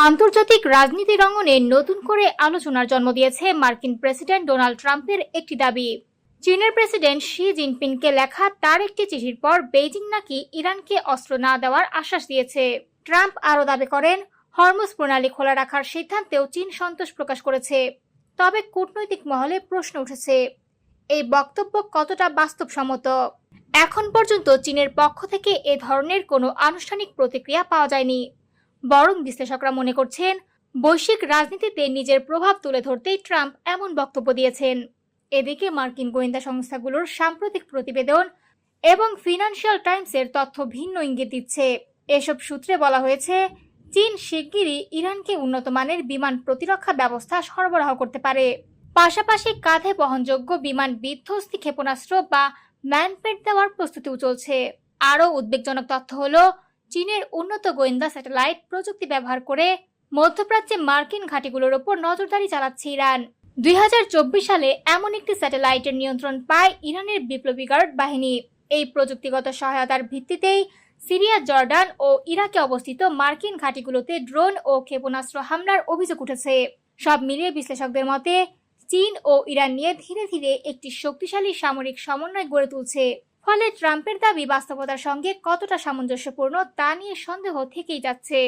আন্তর্জাতিক রাজনীতির অঙ্গনে নতুন করে আলোচনার জন্ম দিয়েছে মার্কিন প্রেসিডেন্ট ডোনাল্ড ট্রাম্পের একটি দাবি। চীনের প্রেসিডেন্ট শি জিনপিংকে লেখা তার একটি চিঠির পর বেইজিং নাকি ইরানকে অস্ত্র না দেওয়ার আশ্বাস দিয়েছে। ট্রাম্প আরও দাবি করেন, হরমুজ প্রণালী খোলা রাখার সিদ্ধান্তেও চীন সন্তোষ প্রকাশ করেছে। তবে কূটনৈতিক মহলে প্রশ্ন উঠেছে, এই বক্তব্য কতটা বাস্তবসম্মত। এখন পর্যন্ত চীনের পক্ষ থেকে এ ধরনের কোনো আনুষ্ঠানিক প্রতিক্রিয়া পাওয়া যায়নি। বরং বিশ্লেষকরা মনে করছেন, বৈশ্বিক রাজনীতিতে নিজের প্রভাব তুলে ধরতেই ট্রাম্প এমন বক্তব্য দিয়েছেন। এদিকে মার্কিন গোয়েন্দা সংস্থাগুলোর সাম্প্রতিক প্রতিবেদন এবং ফিনান্সিয়াল টাইমসের তথ্য ভিন্ন ইঙ্গিত দিচ্ছে। এসব সূত্রে বলা হয়েছে, চীন শিগগিরই ইরানকে উন্নত মানের বিমান প্রতিরক্ষা ব্যবস্থা সরবরাহ করতে পারে। পাশাপাশি কাঁধে বহনযোগ্য বিমান বিধ্বস্তি ক্ষেপণাস্ত্র বা ম্যানপেড দেওয়ার প্রস্তুতিও চলছে। আরও উদ্বেগজনক তথ্য হলো, চীনের উন্নত গোয়েন্দা স্যাটেলাইট প্রযুক্তি ব্যবহার করে মধ্যপ্রাচ্যে মার্কিন ঘাঁটিগুলোর ওপর নজরদারি চালাচ্ছে ইরান। 2024 সালে এমন একটি স্যাটেলাইটের নিয়ন্ত্রণ পায় ইরানের বিপ্লবী গার্ড বাহিনী। এই প্রযুক্তিগত সহায়তার ভিত্তিতেই সিরিয়া, জর্ডান ও ইরাকে অবস্থিত মার্কিন ঘাঁটিগুলোতে ড্রোন ও ক্ষেপণাস্ত্র হামলার অভিযোগ উঠেছে। সব মিলিয়ে বিশ্লেষকদের মতে, চীন ও ইরান নিয়ে ধীরে ধীরে একটি শক্তিশালী সামরিক সমন্বয় গড়ে তুলছে। ফলে ট্রাম্পের দাবি বাস্তবতার সঙ্গে কতটা সামঞ্জস্যপূর্ণ তা নিয়ে সন্দেহ থেকেই যাচ্ছে।